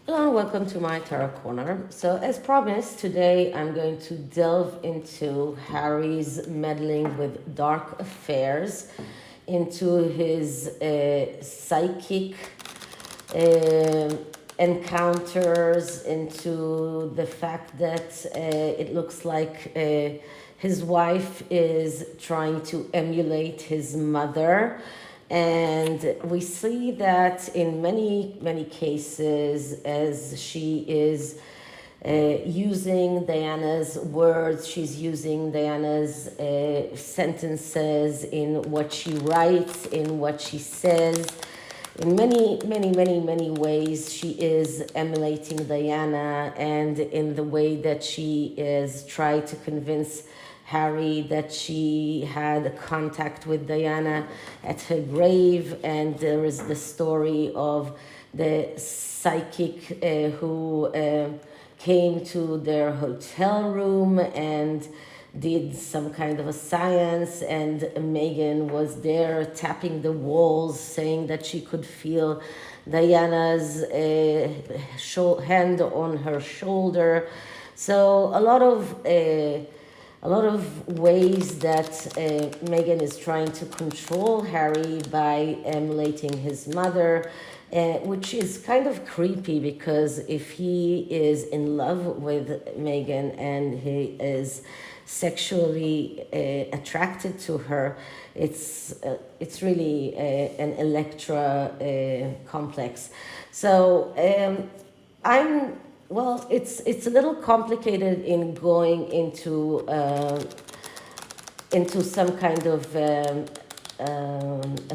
Hello and welcome to my Tarot Corner. So, as promised, today I'm going to delve into Harry's meddling with dark affairs, into his psychic uh, encounters, into the fact that it looks like his wife is trying to emulate his mother. And we see that in many cases, as she is using Diana's words, she's using Diana's sentences in what she writes, in what she says. In many ways, she is emulating Diana, and in the way that she is trying to convince Harry that she had contact with Diana at her grave. And there is the story of the psychic who came to their hotel room and did some kind of a science, and Meghan was there tapping the walls, saying that she could feel Diana's hand on her shoulder. So a lot of ways that Meghan is trying to control Harry by emulating his mother, which is kind of creepy, because if he is in love with Meghan and he is sexually attracted to her, it's really an Electra complex. So I'm well. It's a little complicated in going into some kind of a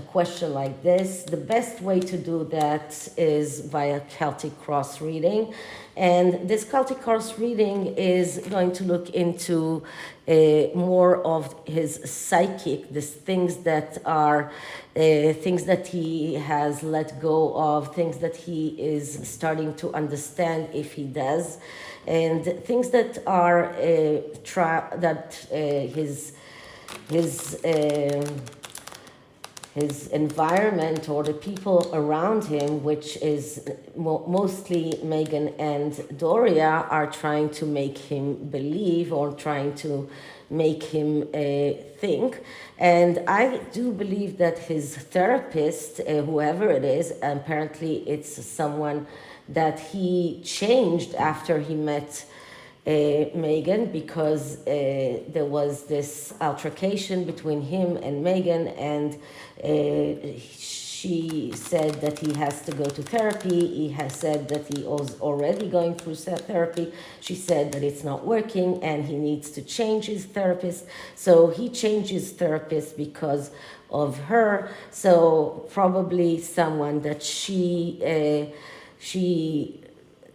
question like this. The best way to do that is via Celtic cross reading. And this Celtic cross reading is going to look into more of his psychic, these things that are things that he has let go of, things that he is starting to understand, if he does, and things that are his environment or the people around him, which is mostly Meghan and Doria, are trying to make him believe or trying to make him think. And I do believe that his therapist, whoever it is, apparently it's someone that he changed after he met Meghan, because there was this altercation between him and Meghan, and she said that he has to go to therapy. He has said that he was already going through therapy. She said that it's not working and he needs to change his therapist. So he changed his therapist because of her. So probably someone that she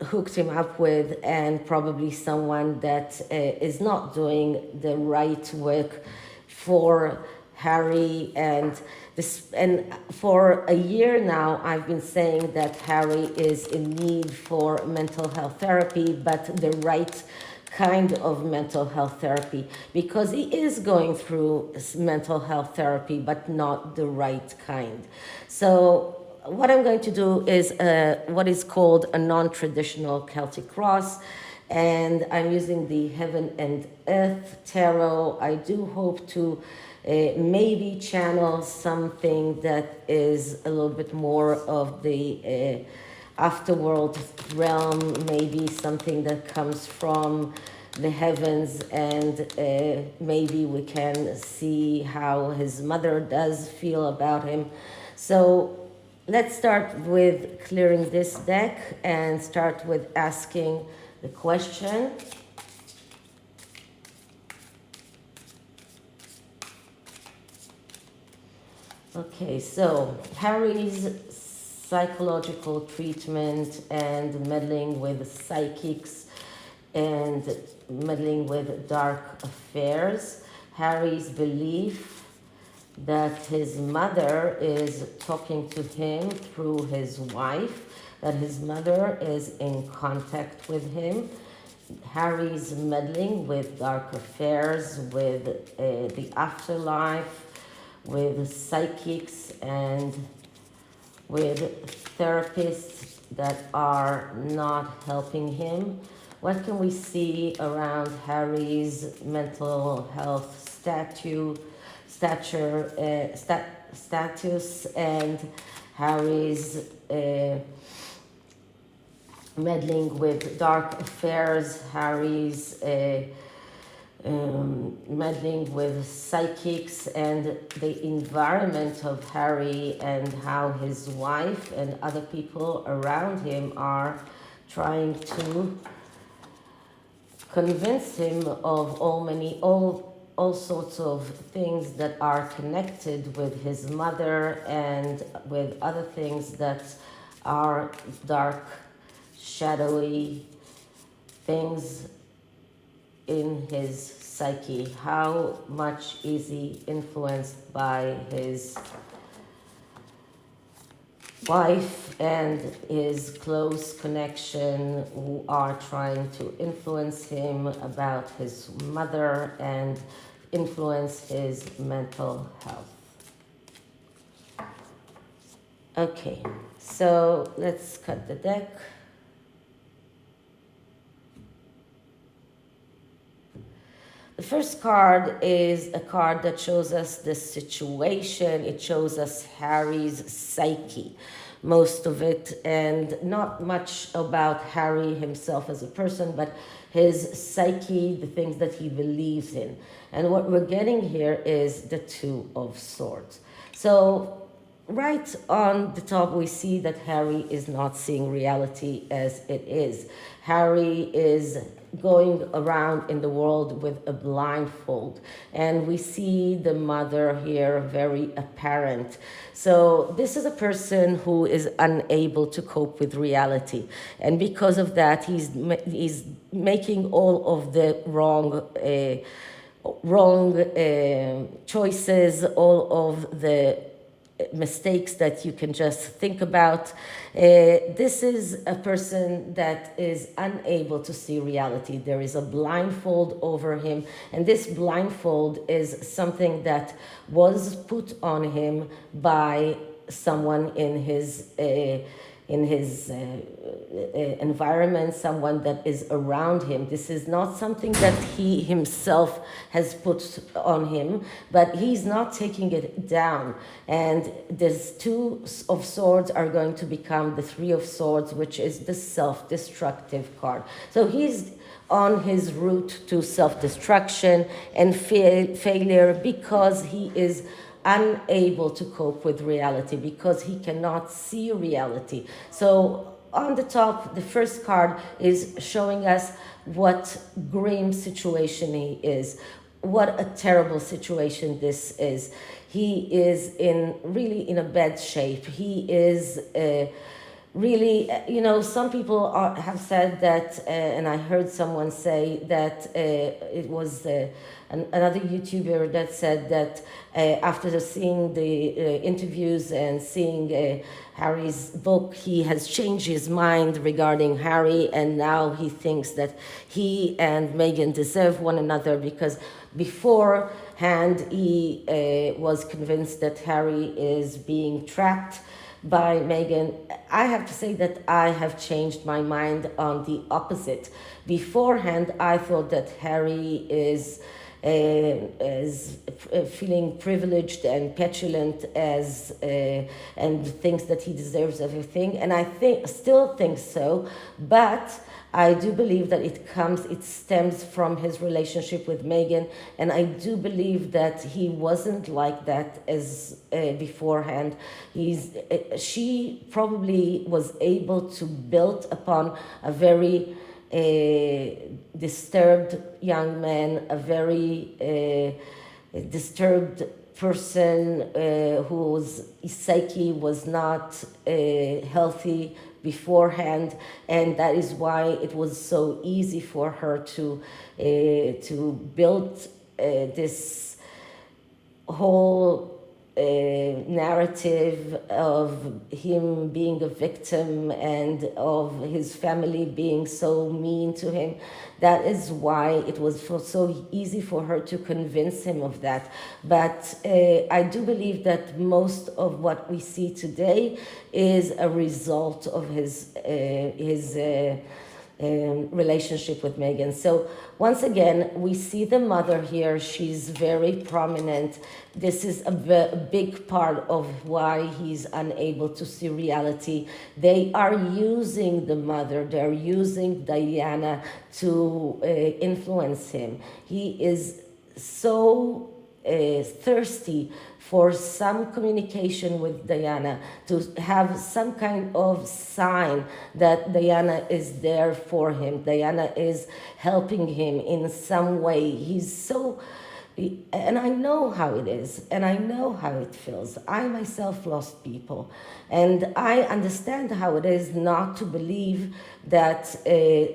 hooked him up with, and probably someone that is not doing the right work for Harry. And this, and for a year now I've been saying that Harry is in need for mental health therapy, but the right kind of mental health therapy, because he is going through mental health therapy, but not the right kind. So what I'm going to do is what is called a non-traditional Celtic cross, and I'm using the Heaven and Earth Tarot. I do hope to maybe channel something that is a little bit more of the afterworld realm, maybe something that comes from the heavens, and maybe we can see how his mother does feel about him. So let's start with clearing this deck and start with asking the question. Okay, so Harry's psychological treatment and meddling with psychics and meddling with dark affairs. Harry's belief that his mother is talking to him through his wife, that his mother is in contact with him. Harry's meddling with dark affairs, with the afterlife, with psychics, and with therapists that are not helping him? What can we see around Harry's mental health status and Harry's meddling with dark affairs, Harry's meddling with psychics, and the environment of Harry, and how his wife and other people around him are trying to convince him of all sorts of things that are connected with his mother and with other things that are dark, shadowy things in his psyche. How much is he influenced by his wife and his close connection, who are trying to influence him about his mother and influence his mental health? Okay, so let's cut the deck. The first card is a card that shows us the situation. It shows us Harry's psyche, most of it, and not much about Harry himself as a person, but his psyche, the things that he believes in. And what we're getting here is the Two of Swords. So right on the top, we see that Harry is not seeing reality as it is. Harry is going around in the world with a blindfold, and we see the mother here very apparent. So this is a person who is unable to cope with reality, and because of that, he's making all of the wrong choices, all of the mistakes that you can just think about. This is a person that is unable to see reality. There is a blindfold over him, and this blindfold is something that was put on him by someone in his environment, someone that is around him. This is not something that he himself has put on him, but he's not taking it down. And this Two of Swords are going to become the Three of Swords, which is the self-destructive card. So he's on his route to self-destruction and failure because he is unable to cope with reality, because he cannot see reality. So on the top, the first card is showing us what grim situation he is, what a terrible situation this is. He is really in a bad shape. He is really, some people have said that, and I heard someone say that it was another YouTuber that said that after seeing the interviews and seeing Harry's book, he has changed his mind regarding Harry, and now he thinks that he and Meghan deserve one another, because beforehand he was convinced that Harry is being trapped by Meghan. I have to say that I have changed my mind on the opposite. Beforehand, I thought that Harry is feeling privileged and petulant and thinks that he deserves everything, and I still think so, but I do believe that it stems from his relationship with Meghan, and I do believe that he wasn't like that as beforehand. She probably was able to build upon a very disturbed young man, a very disturbed person whose psyche was not healthy beforehand, and that is why it was so easy for her to build this whole narrative of him being a victim and of his family being so mean to him. That is why it was so easy for her to convince him of that. But I do believe that most of what we see today is a result of his relationship with Meghan. So once again, we see the mother here. She's very prominent. This is a big part of why he's unable to see reality. They are using the mother. They're using Diana to influence him. He is so thirsty for some communication with Diana, to have some kind of sign that Diana is there for him. Diana is helping him in some way. He's so, and I know how it is, and I know how it feels. I myself lost people, and I understand how it is not to believe that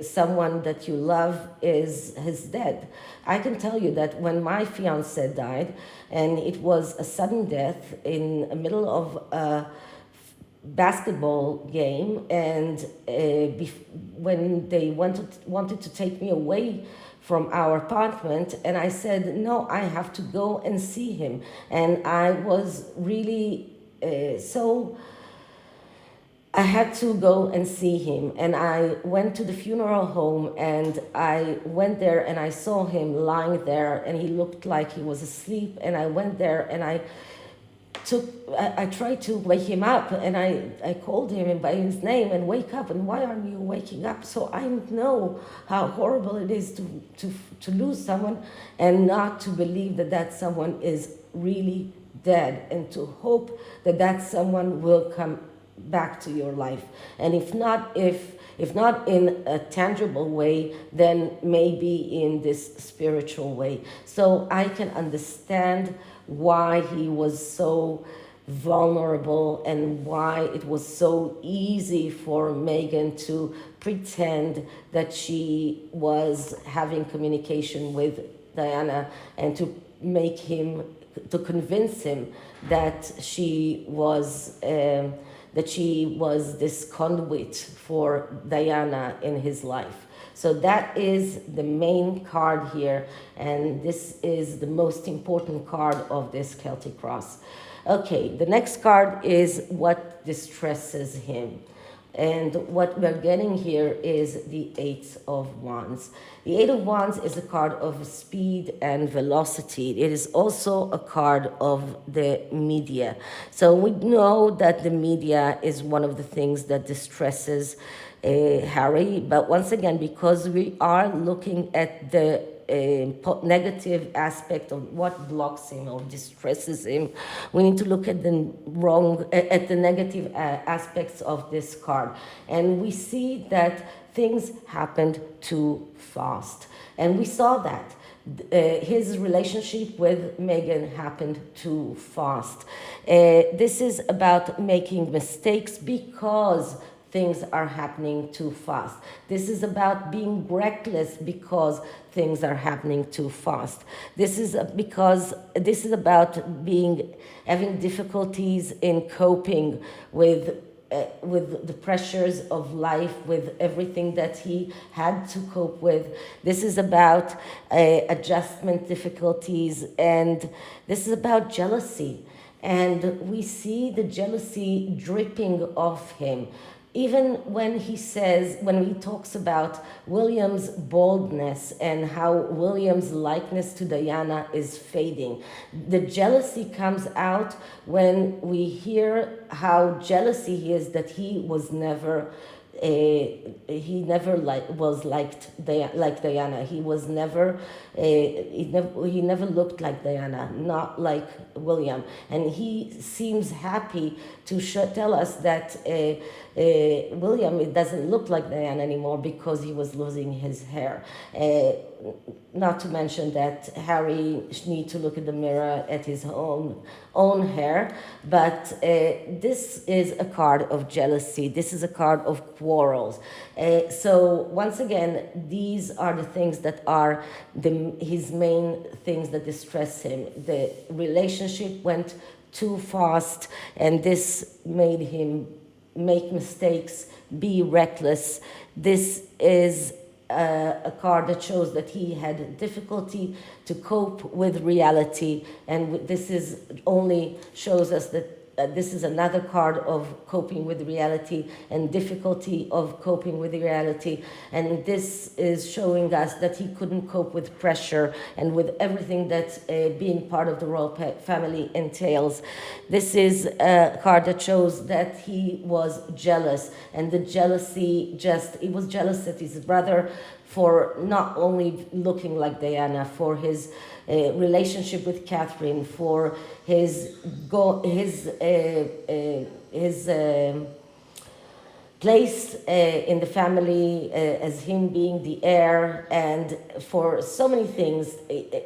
someone that you love is dead. I can tell you that when my fiance died, and it was a sudden death in the middle of a basketball game, and when they wanted to take me away from our apartment, and I said, no, I have to go and see him. And I was really I had to go and see him, and I went to the funeral home, and I went there and I saw him lying there, and he looked like he was asleep, and I went there and I tried to wake him up, and I called him by his name and wake up, and why aren't you waking up? So I know how horrible it is to lose someone and not to believe that that someone is really dead, and to hope that that someone will come back to your life. And if not in a tangible way, then maybe in this spiritual way. So I can understand why he was so vulnerable and why it was so easy for Meghan to pretend that she was having communication with Diana, and to convince him that she was this conduit for Diana in his life. So that is the main card here, and this is the most important card of this Celtic cross. Okay, the next card is what distresses him. And what we're getting here is the Eight of Wands. The Eight of Wands is a card of speed and velocity. It is also a card of the media. So we know that the media is one of the things that distresses Harry. But once again, because we are looking at the negative aspect of what blocks him or distresses him, we need to look at the negative aspects of this card. And we see that things happened too fast. And we saw that. His relationship with Meghan happened too fast. This is about making mistakes because things are happening too fast. This is about being reckless because things are happening too fast. This is about having difficulties in coping with the pressures of life, with everything that he had to cope with. This is about adjustment difficulties, and this is about jealousy. And we see the jealousy dripping off him. Even when he talks about William's boldness and how William's likeness to Diana is fading, the jealousy comes out when we hear how jealousy he is that he was never was like Diana. He was never he never looked like Diana, not like William. And he seems happy to tell us that William doesn't look like Diana anymore because he was losing his hair. Not to mention that Harry needs to look in the mirror at his own hair. But this is a card of jealousy. This is a card of quarrels. So once again, these are the things that are his main things that distress him. The relationship went too fast, and this made him make mistakes, be reckless. This is a card that shows that he had difficulty to cope with reality, and this is only shows us that this is another card of coping with reality and difficulty of coping with reality, and this is showing us that he couldn't cope with pressure and with everything that being part of the royal family entails. This is a card that shows that he was jealous, and the jealousy he was jealous that his brother, for not only looking like Diana, for his relationship with Catherine, for his place in the family as him being the heir, and for so many things.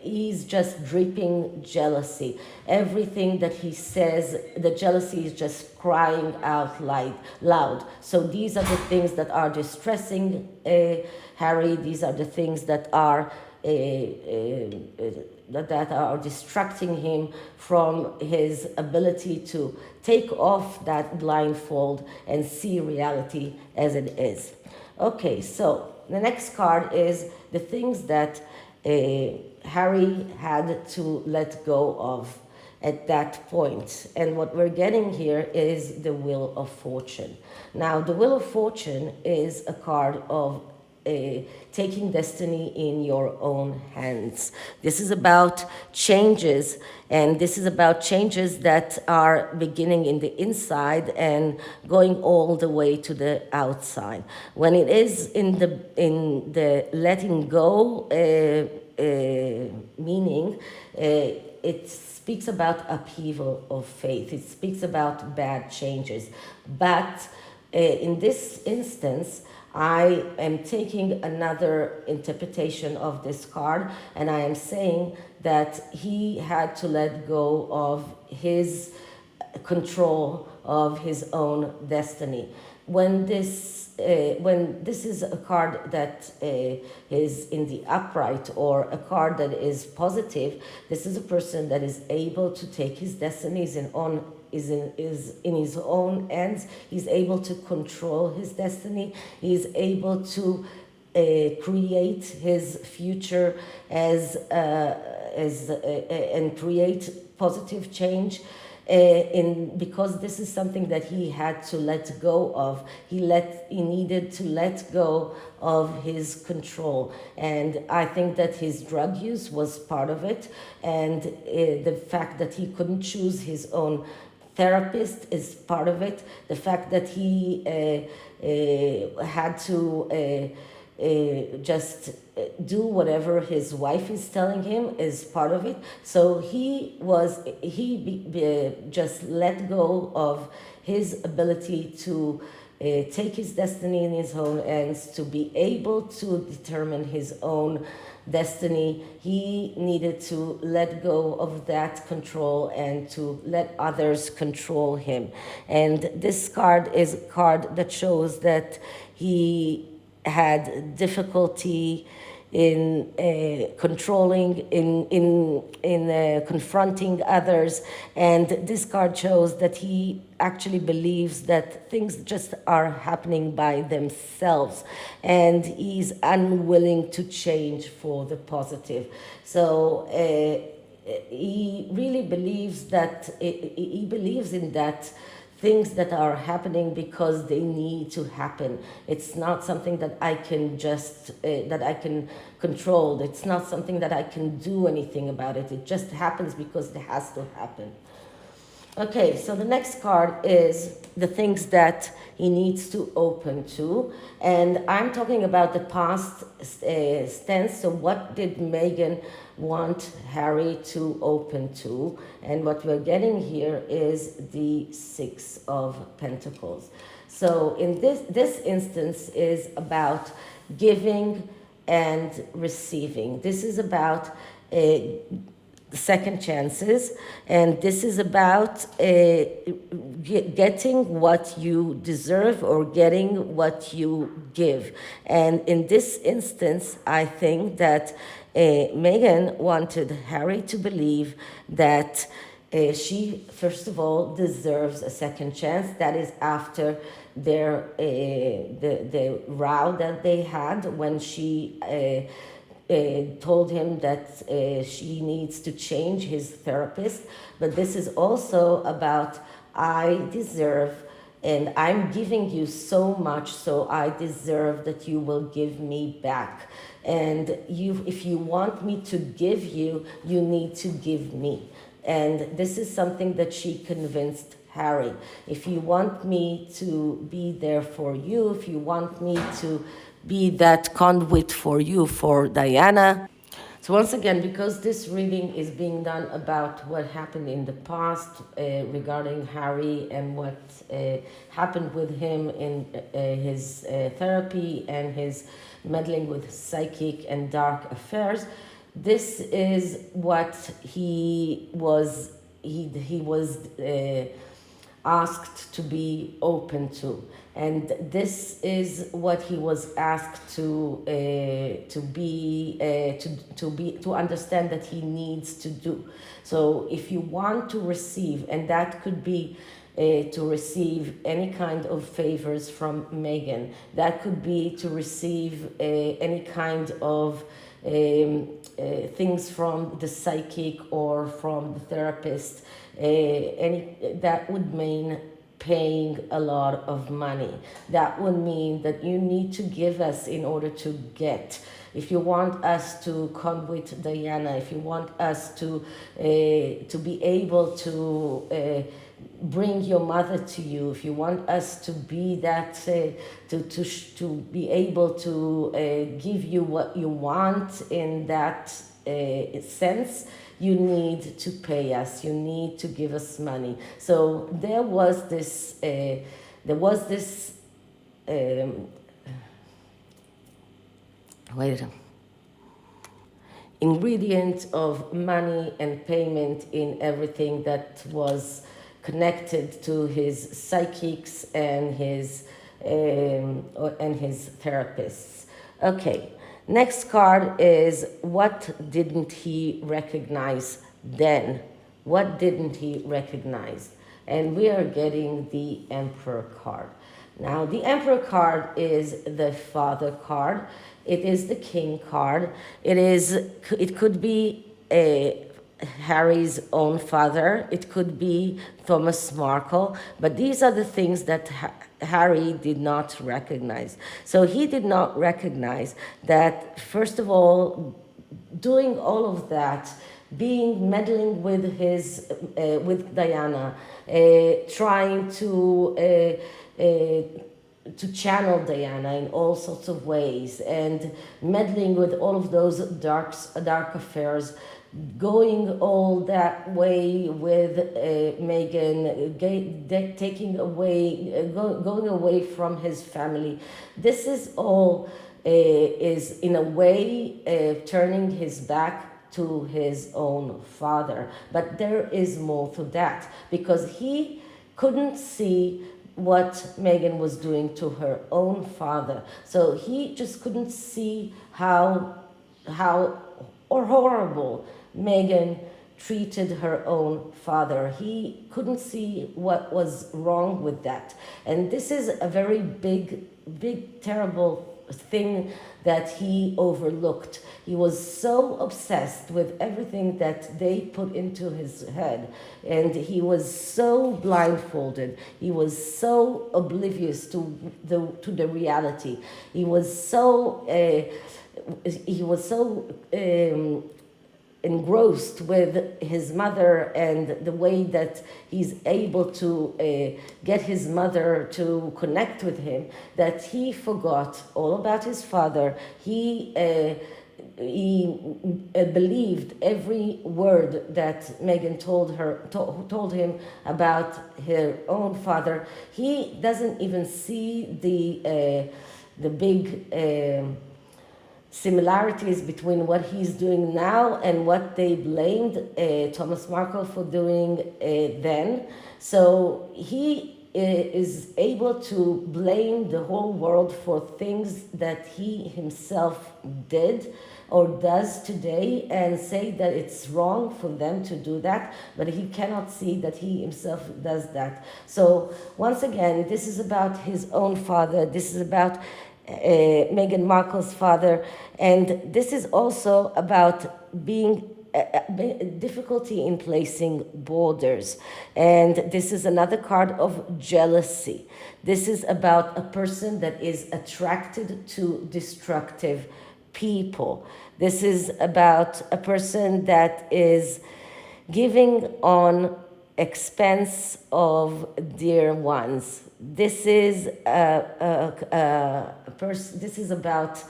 He's just dripping jealousy. Everything that he says, the jealousy is just crying out loud. So these are the things that are distressing Harry. These are the things that are distracting him from his ability to take off that blindfold and see reality as it is. Okay, so the next card is the things that Harry had to let go of at that point. And what we're getting here is the Wheel of Fortune. Now, the Wheel of Fortune is a card of taking destiny in your own hands. This is about changes, and this is about changes that are beginning in the inside and going all the way to the outside. When it is in the letting go meaning, it speaks about upheaval of faith. It speaks about bad changes. But in this instance, I am taking another interpretation of this card, and I am saying that he had to let go of his control of his own destiny. When this is a card that is in the upright, or a card that is positive, this is a person that is able to take his destinies is in his own hands. He's able to control his destiny. He's able to create his future and create positive change. Because this is something that he had to let go of. He needed to let go of his control, and I think that his drug use was part of it, and the fact that he couldn't choose his own therapist is part of it. The fact that he had to just do whatever his wife is telling him is part of it. So he just let go of his ability to take his destiny in his own hands, to be able to determine his own destiny. He needed to let go of that control and to let others control him. And this card is a card that shows that he had difficulty in controlling, in confronting others, and this card shows that he actually believes that things just are happening by themselves, and he's unwilling to change for the positive. So he really believes that he believes in that. Things that are happening because they need to happen. It's not something that I can that I can control. It's not something that I can do anything about it. It just happens because it has to happen. Okay, so the next card is the things that he needs to open to. And I'm talking about the past tense. So what did Meghan want Harry to open to? And what we're getting here is the Six of Pentacles. So in this instance is about giving and receiving. This is about second chances, and this is about getting what you deserve or getting what you give. And in this instance, I think that Meghan wanted Harry to believe that She, first of all, deserves a second chance. That is after their the row that they had when she told him that she needs to change his therapist. But this is also about I deserve, and I'm giving you so much, so I deserve that you will give me back. And you, if you want me to give you, you need to give me. And this is something that she convinced Harry. If you want me to be there for you, if you want me to be that conduit for you, for Diana. So once again, because this reading is being done about what happened in the past regarding Harry and what happened with him in his therapy and his meddling with psychic and dark affairs, this is what he was asked to be open to, and this is what he was asked to understand that he needs to do. So if you want to receive, and that could be to receive any kind of favors from Meghan, that could be to receive any kind of things from the psychic or from the therapist, that would mean paying a lot of money. That would mean that you need to give us in order to get. If you want us to come with Diana, if you want us to be able to bring your mother to you, if you want us to be that, to be able to give you what you want in that sense, you need to pay us, you need to give us money. So there was this ingredient of money and payment in everything that was connected to his psychics and his therapists. Okay, next card is what didn't he recognize then? What didn't he recognize? And we are getting the Emperor card. Now, the Emperor card is the Father card. It is the King card. It could be Harry's own father. It could be Thomas Markle. But these are the things that Harry did not recognize. So he did not recognize that, first of all, doing all of that, meddling with with Diana, trying to channel Diana in all sorts of ways, and meddling with all of those dark affairs, going all that way with Meghan, going away from his family. This is all is in a way turning his back to his own father. But there is more to that, because he couldn't see what Meghan was doing to her own father. So he just couldn't see how horrible Meghan treated her own father. He couldn't see what was wrong with that. And this is a very big, terrible thing that he overlooked. He was so obsessed with everything that they put into his head, and he was so blindfolded. He was so oblivious to the reality. He was so engrossed with his mother and the way that he's able to get his mother to connect with him, that he forgot all about his father. He believed every word that Meghan told him about her own father. He doesn't even see the big similarities between what he's doing now and what they blamed Thomas Markle for doing then. So he is able to blame the whole world for things that he himself did or does today and say that it's wrong for them to do that, but he cannot see that he himself does that. So once again, this is about his own father. This is about Meghan Markle's father, and this is also about being difficulty in placing borders. And this is another card of jealousy. This is about a person that is attracted to destructive people. This is about a person that is giving on expense of dear ones. This is this is about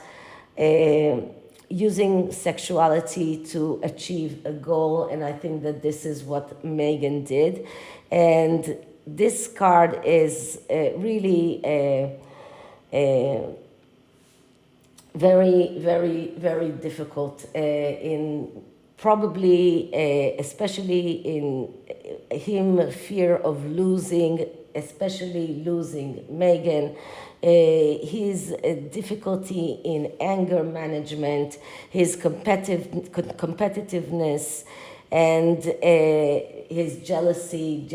using sexuality to achieve a goal, and I think that this is what Meghan did. And this card is really very, very, very difficult in probably, especially in him, fear of losing, especially losing Meghan, his difficulty in anger management, his competitiveness, and his jealousy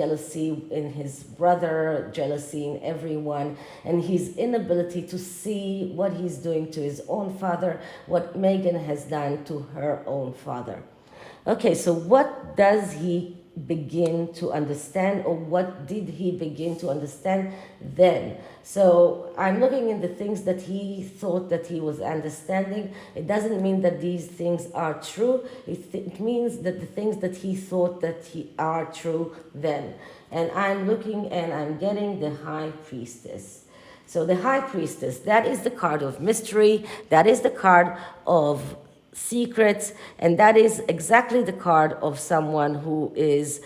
in his brother, jealousy in everyone, and his inability to see what he's doing to his own father, what Meghan has done to her own father. Okay, so what does he begin to understand, or what did he begin to understand then? So I'm looking in the things that he thought that he was understanding. It doesn't mean that these things are true. It means that the things that he thought that are true then. And I'm looking and I'm getting the High Priestess. So the High Priestess, that is the card of mystery. That is the card of secrets, and that is exactly the card of someone who is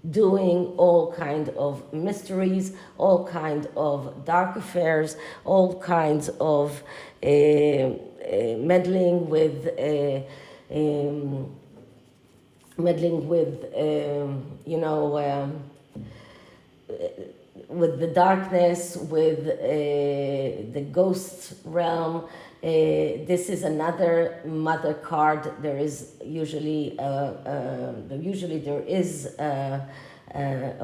doing all kind of mysteries, all kind of dark affairs, all kinds of meddling with with the darkness, with the ghost realm. This is another mother card. There is usually there is a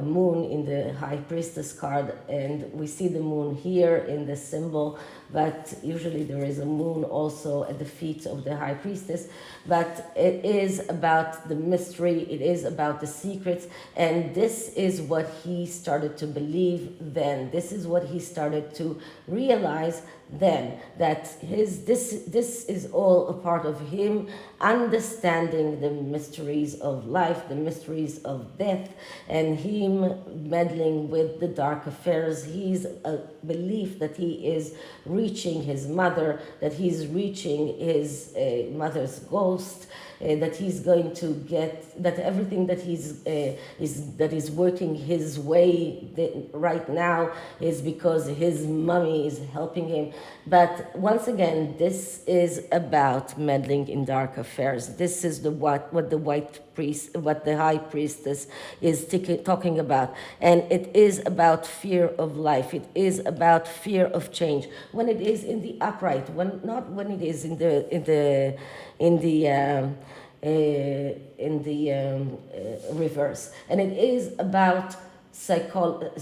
moon in the High Priestess card, and we see the moon here in the symbol, but usually there is a moon also at the feet of the High Priestess. But it is about the mystery, it is about the secrets, and this is what he started to believe then. This is what he started to realize then, that this is all a part of him understanding the mysteries of life, the mysteries of death, and him meddling with the dark affairs. He's a belief that he is reaching his mother, that he's reaching his mother's ghost, that he's going to get, that everything that is working his way right now is because his mommy is helping him. But once again, this is about meddling in dark affairs. This is what the High Priestess is talking about, and it is about fear of life. It is about fear of change. When it is in the upright, not when it is in the reverse, and it is about psychology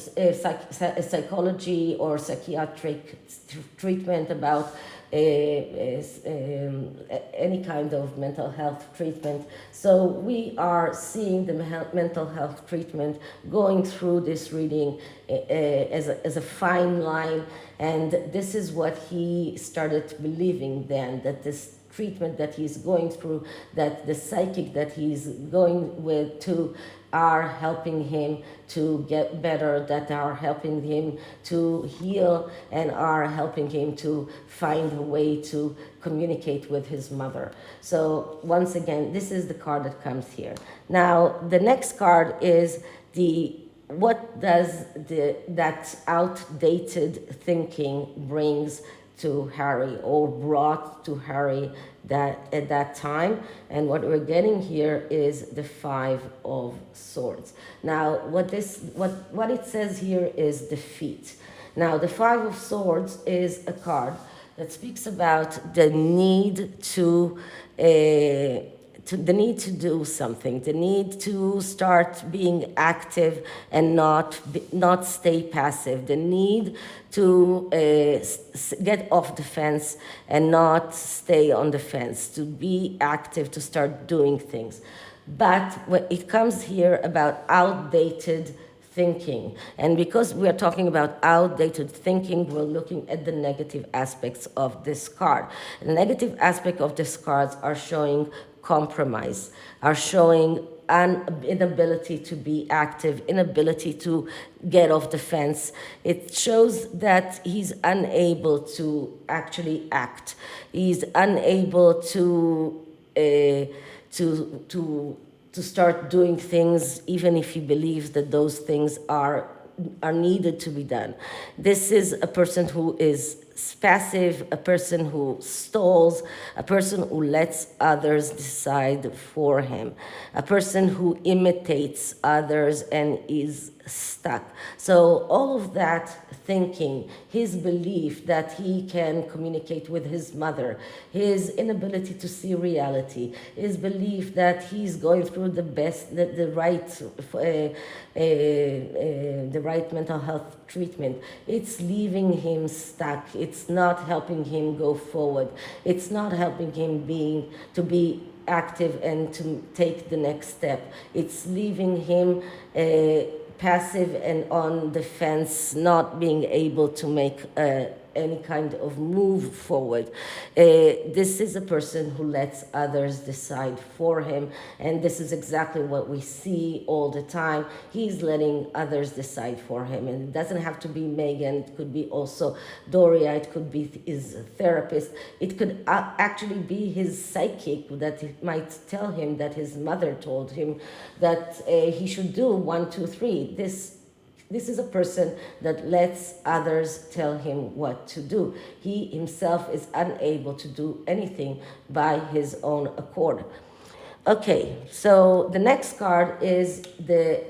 or psychiatric treatment, about any kind of mental health treatment. So we are seeing the mental health treatment going through this reading as a fine line, and this is what he started believing then, that this treatment that he's going through, that the psychic that he's going with to are helping him to get better, that are helping him to heal, and are helping him to find a way to communicate with his mother. So once again, this is the card that comes here. Now, the next card is what does that outdated thinking brings to Harry or brought to Harry that at that time. And what we're getting here is the Five of Swords. Now, what it says here is defeat. Now, the Five of Swords is a card that speaks about the need to the need to do something, the need to start being active and not stay passive, the need to get off the fence and not stay on the fence, to be active, to start doing things. But when it comes here about outdated thinking. And because we are talking about outdated thinking, we're looking at the negative aspects of this card. The negative aspect of this cards are showing compromise, are showing an inability to be active, inability to get off the fence. It shows that he's unable to actually act. He's unable to start doing things, even if he believes that those things are needed to be done. This is a person who is passive, a person who stalls, a person who lets others decide for him, a person who imitates others and is stuck. So all of that thinking, his belief that he can communicate with his mother, his inability to see reality, his belief that he's going through the right mental health treatment, it's leaving him stuck. It's not helping him go forward. It's not helping him to be active and to take the next step. It's leaving him passive and on the fence, not being able to make any kind of move forward. This is a person who lets others decide for him, and this is exactly what we see all the time. He's letting others decide for him, and it doesn't have to be Meghan. It could be also Doria. It could be his therapist. It could actually be his psychic that might tell him that his mother told him that he should do 1, 2, 3. This is a person that lets others tell him what to do. He himself is unable to do anything by his own accord. Okay, so the next card is the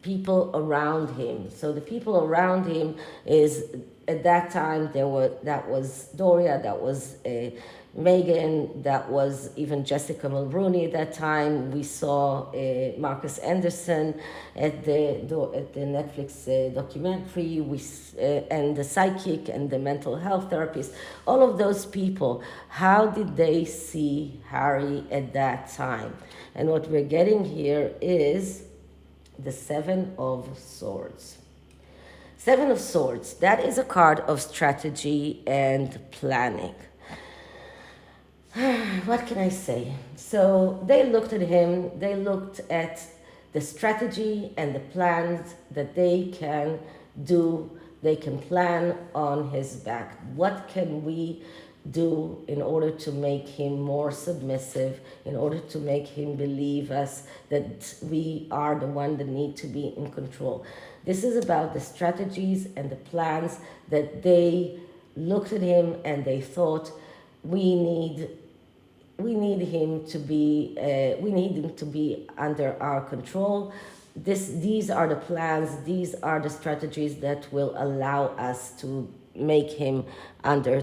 people around him. So the people around him is, at that time, that was Doria, that was Meghan, that was even Jessica Mulrooney at that time. We saw Marcus Anderson at the Netflix documentary, and the psychic and the mental health therapist. All of those people, how did they see Harry at that time? And what we're getting here is the Seven of Swords. Seven of Swords, that is a card of strategy and planning. What can I say? So they looked at him, they looked at the strategy and the plans that they can do, they can plan on his back. What can we do in order to make him more submissive, in order to make him believe us that we are the one that need to be in control? This is about the strategies and the plans that they looked at him and they thought, we need him to be under our control. These are the plans, these are the strategies that will allow us to make him under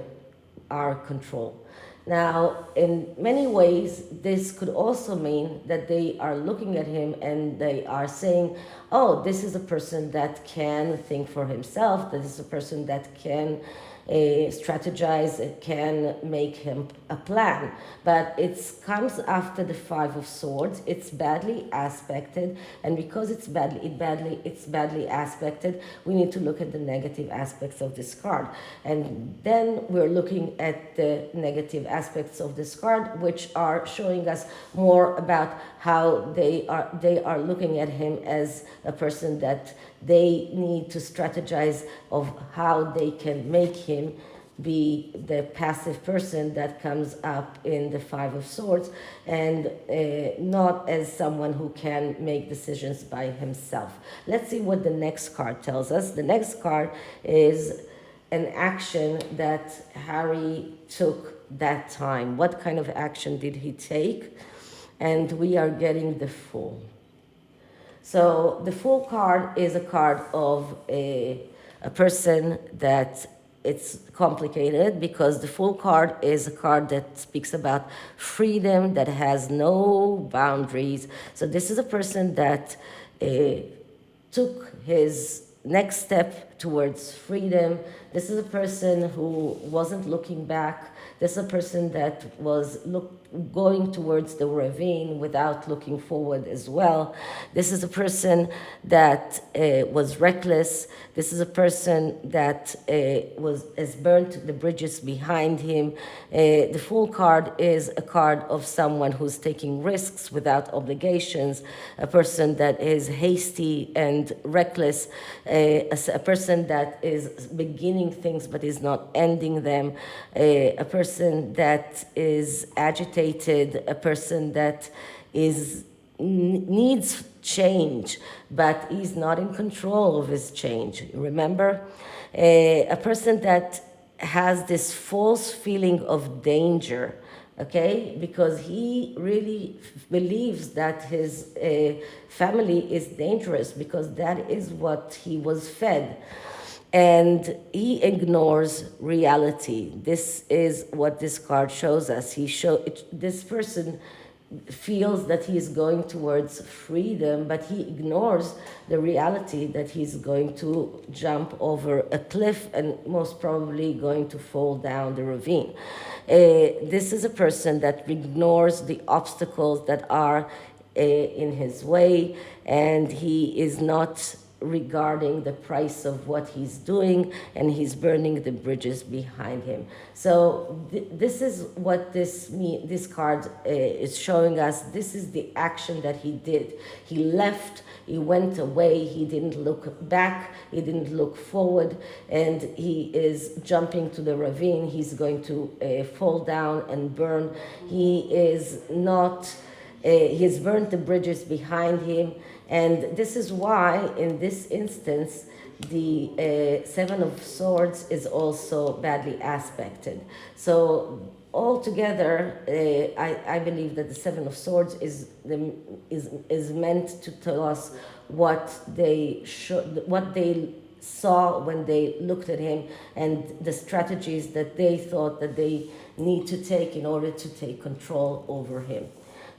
our control. Now, in many ways, this could also mean that they are looking at him and they are saying, oh, this is a person that can think for himself, this is a person that can strategize, it can make him a plan. But it comes after the Five of Swords. It's badly aspected, and because it's badly aspected, we need to look at the negative aspects of this card. And then we're looking at the negative aspects of this card, which are showing us more about how they are looking at him as a person that they need to strategize of how they can make him be the passive person that comes up in the Five of Swords, and not as someone who can make decisions by himself. Let's see what the next card tells us. The next card is an action that Harry took that time. What kind of action did he take? And we are getting the Fool. So the Fool card is a card of a person that it's complicated, because the Fool card is a card that speaks about freedom, that has no boundaries. So this is a person that took his next step towards freedom. This is a person who wasn't looking back. This is a person that was going towards the ravine without looking forward as well. This is a person that was reckless. This is a person that has burnt the bridges behind him. The Fool card is a card of someone who's taking risks without obligations, a person that is hasty and reckless, a person that is beginning things but is not ending them, a person that is agitated, a person that needs change, but he's not in control of his change. Remember? A person that has this false feeling of danger, okay? Because he really believes that his family is dangerous, because that is what he was fed. And he ignores reality. This is what this card shows us. This person feels that he is going towards freedom, but he ignores the reality that he's going to jump over a cliff and most probably going to fall down the ravine. This is a person that ignores the obstacles that are in his way, and he is not regarding the price of what he's doing, and he's burning the bridges behind him. So this is what this card is showing us. This is the action that he did. He left, he went away, he didn't look back, he didn't look forward, and he is jumping to the ravine. He's going to fall down and burn. He's burnt the bridges behind him. And this is why, in this instance, the Seven of Swords is also badly aspected. So altogether, I believe that the Seven of Swords is meant to tell us what they saw when they looked at him, and the strategies that they thought that they need to take in order to take control over him.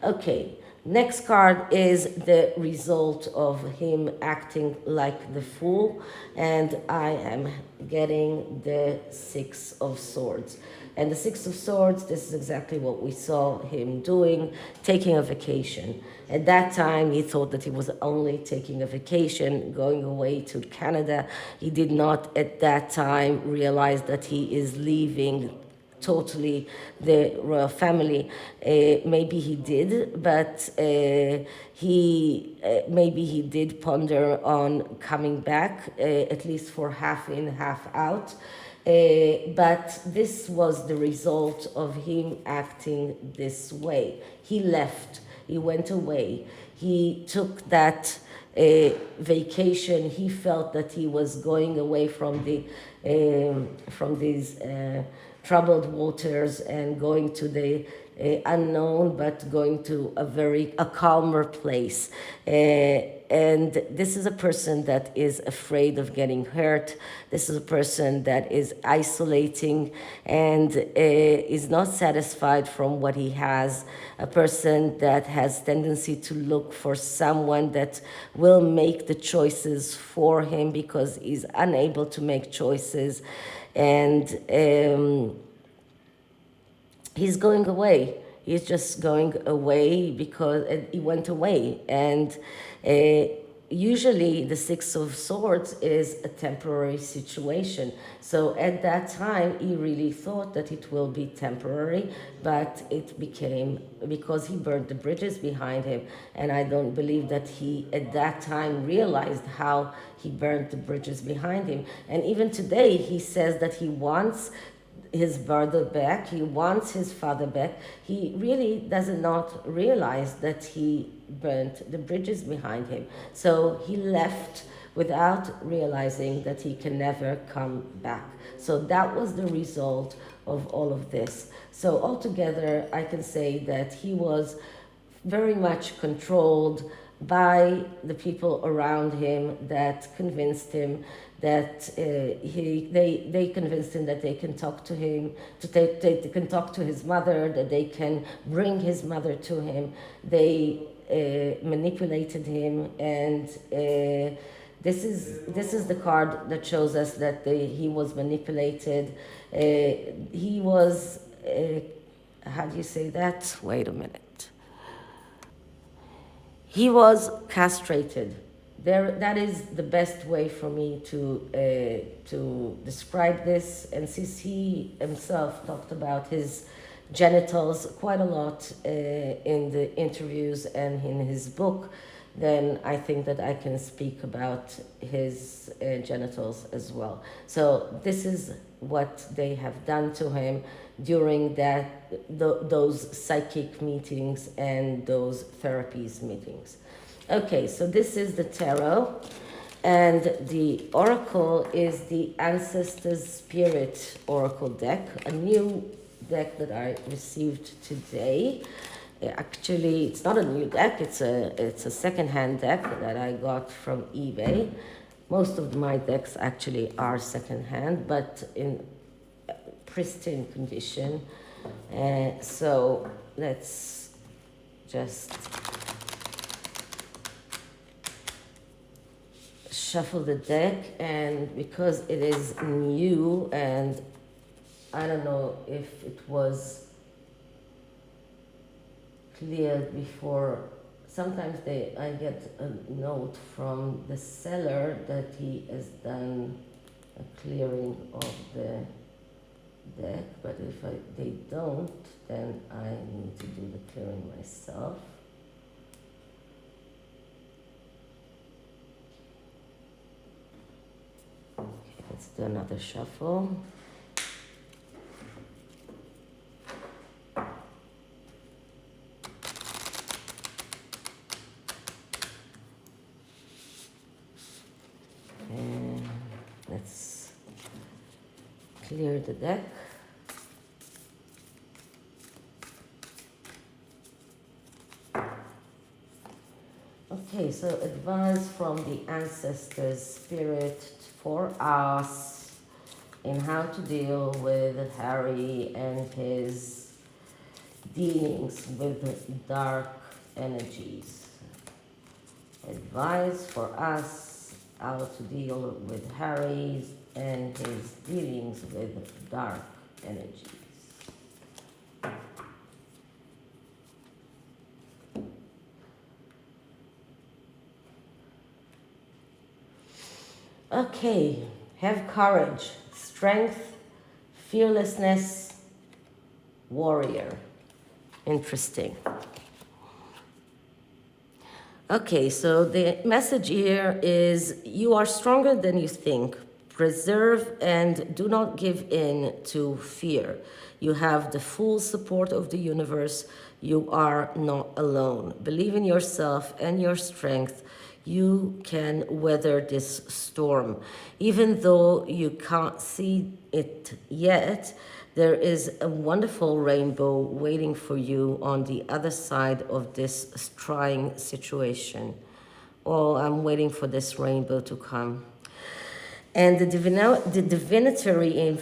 Okay. Next card is the result of him acting like the Fool, and I am getting the Six of Swords. And the Six of Swords, this is exactly what we saw him doing, taking a vacation. At that time, he thought that he was only taking a vacation, going away to Canada. He did not at that time realize that he is leaving totally the royal family. Maybe he did, but maybe he did ponder on coming back, at least for half in, half out. But this was the result of him acting this way. He left, he went away, he took that vacation. He felt that he was going away from these troubled waters and going to the unknown, but going to a calmer place. And this is a person that is afraid of getting hurt. This is a person that is isolating and is not satisfied from what he has. A person that has tendency to look for someone that will make the choices for him because he's unable to make choices. And he's going away. He's just going away because he went away. And usually the Six of Swords is a temporary situation. So at that time, he really thought that it will be temporary, but it became, because he burned the bridges behind him. And I don't believe that he at that time realized how he burned the bridges behind him. And even today, he says that he wants his brother back, he wants his father back. He really does not realize that he burnt the bridges behind him. So he left without realizing that he can never come back. So that was the result of all of this. So altogether, I can say that he was very much controlled by the people around him that convinced him that they convinced him that they can talk to him, they can talk to his mother, that they can bring his mother to him. They manipulated him, and this is the card that shows us that he was manipulated. He was how do you say that? Wait a minute. He was castrated. That is the best way for me to describe this. And since he himself talked about his genitals quite a lot in the interviews and in his book, then I think that I can speak about his genitals as well. So this is what they have done to him during those psychic meetings and those therapies meetings. Okay, so this is the tarot, and the oracle is the Ancestors Spirit Oracle deck, a new deck that I received today. Actually, it's not a new deck, it's a second-hand deck that I got from eBay. Most of my decks actually are second-hand, but in pristine condition. So let's just shuffle the deck, and because it is new and I don't know if it was cleared before. Sometimes I get a note from the seller that he has done a clearing of the deck, but if they don't, then I need to do the clearing myself. Okay, let's do another shuffle. And let's clear the deck. Okay, so advice from the Ancestors Spirit for us in how to deal with Harry and his dealings with dark energies. Advice for us how to deal with Harry and his dealings with dark energies. Okay, have courage, strength, fearlessness, warrior. Interesting. Okay, so the message here is you are stronger than you think. Preserve and do not give in to fear. You have the full support of the universe. You are not alone. Believe in yourself and your strength. You can weather this storm. Even though you can't see it yet, there is a wonderful rainbow waiting for you on the other side of this trying situation. Oh, I'm waiting for this rainbow to come. And the divinatory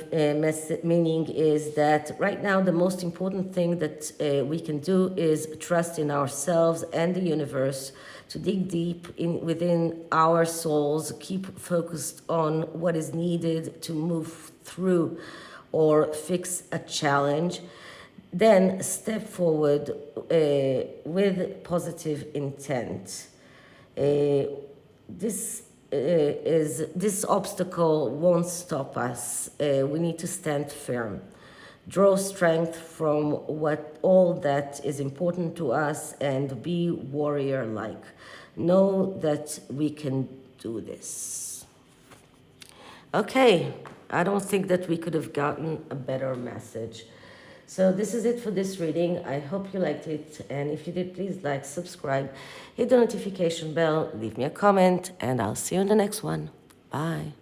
meaning is that right now the most important thing that we can do is trust in ourselves and the universe, to dig deep within our souls, keep focused on what is needed to move through or fix a challenge, then step forward with positive intent. This obstacle won't stop us. We need to stand firm. Draw strength from all that is important to us and be warrior-like. Know that we can do this. Okay, I don't think that we could have gotten a better message. So this is it for this reading. I hope you liked it, and if you did, please like, subscribe, hit the notification bell, leave me a comment, and I'll see you in the next one. Bye.